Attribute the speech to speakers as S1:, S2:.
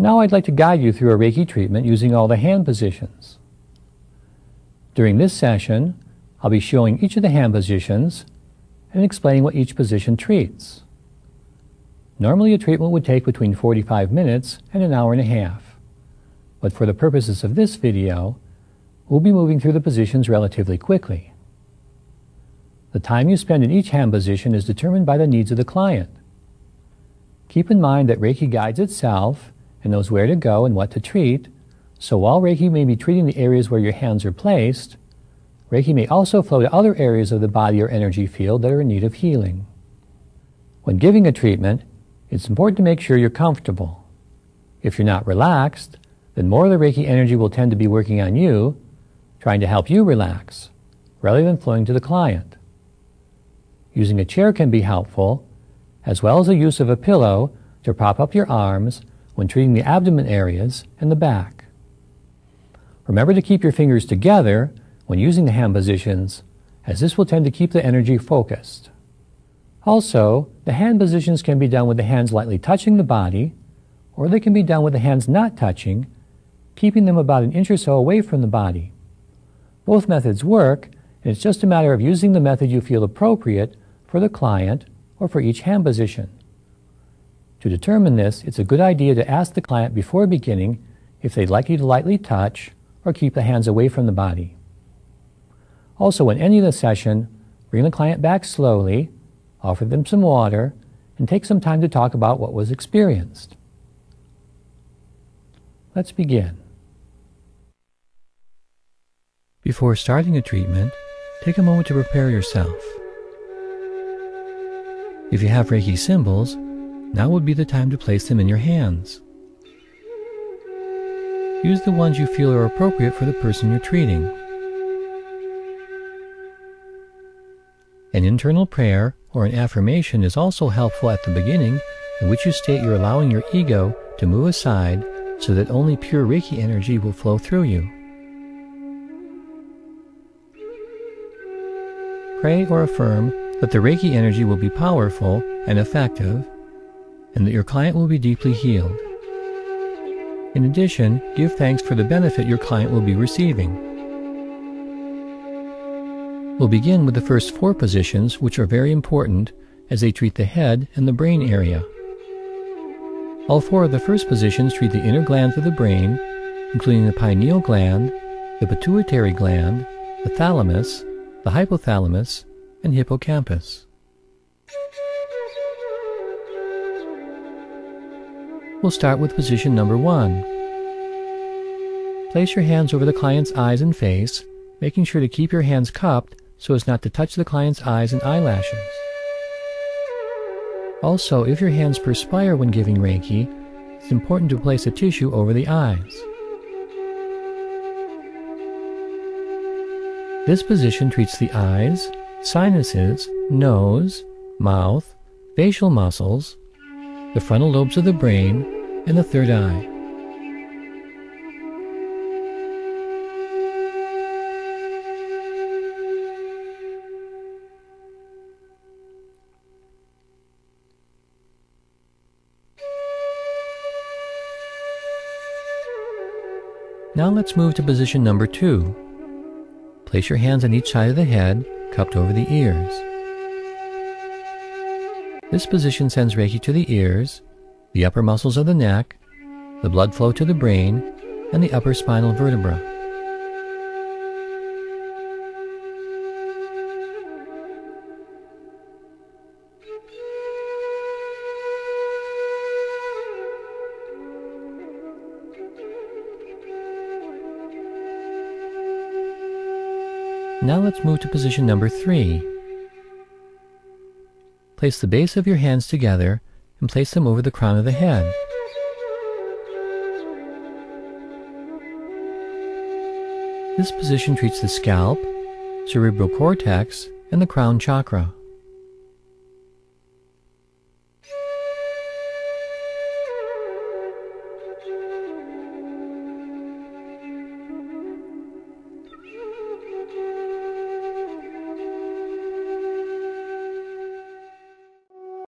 S1: Now I'd like to guide you through a Reiki treatment using all the hand positions. During this session, I'll be showing each of the hand positions and explaining what each position treats. Normally a treatment would take between 45 minutes and an hour and a half, but for the purposes of this video, we'll be moving through the positions relatively quickly. The time you spend in each hand position is determined by the needs of the client. Keep in mind that Reiki guides itself and knows where to go and what to treat, so while Reiki may be treating the areas where your hands are placed, Reiki may also flow to other areas of the body or energy field that are in need of healing. When giving a treatment, it's important to make sure you're comfortable. If you're not relaxed, then more of the Reiki energy will tend to be working on you, trying to help you relax, rather than flowing to the client. Using a chair can be helpful, as well as the use of a pillow to prop up your arms when treating the abdomen areas and the back. Remember to keep your fingers together when using the hand positions, as this will tend to keep the energy focused. Also, the hand positions can be done with the hands lightly touching the body, or they can be done with the hands not touching, keeping them about an inch or so away from the body. Both methods work, and it's just a matter of using the method you feel appropriate for the client or for each hand position. To determine this, it's a good idea to ask the client before beginning if they'd like you to lightly touch or keep the hands away from the body. Also, when ending the session, bring the client back slowly, offer them some water, and take some time to talk about what was experienced. Let's begin. Before starting a treatment, take a moment to prepare yourself. If you have Reiki symbols, now would be the time to place them in your hands. Use the ones you feel are appropriate for the person you're treating. An internal prayer or an affirmation is also helpful at the beginning, in which you state you're allowing your ego to move aside so that only pure Reiki energy will flow through you. Pray or affirm that the Reiki energy will be powerful and effective, and that your client will be deeply healed. In addition, give thanks for the benefit your client will be receiving. We'll begin with the first 4 positions, which are very important as they treat the head and the brain area. All 4 of the first positions treat the inner glands of the brain, including the pineal gland, the pituitary gland, the thalamus, the hypothalamus, and hippocampus. We'll start with position number 1. Place your hands over the client's eyes and face, making sure to keep your hands cupped so as not to touch the client's eyes and eyelashes. Also, if your hands perspire when giving Reiki, it's important to place a tissue over the eyes. This position treats the eyes, sinuses, nose, mouth, facial muscles, the frontal lobes of the brain, and the third eye. Now let's move to position number 2. Place your hands on each side of the head, cupped over the ears. This position sends Reiki to the ears, the upper muscles of the neck, the blood flow to the brain, and the upper spinal vertebra. Now let's move to position number 3. Place the base of your hands together and place them over the crown of the head. This position treats the scalp, cerebral cortex, and the crown chakra.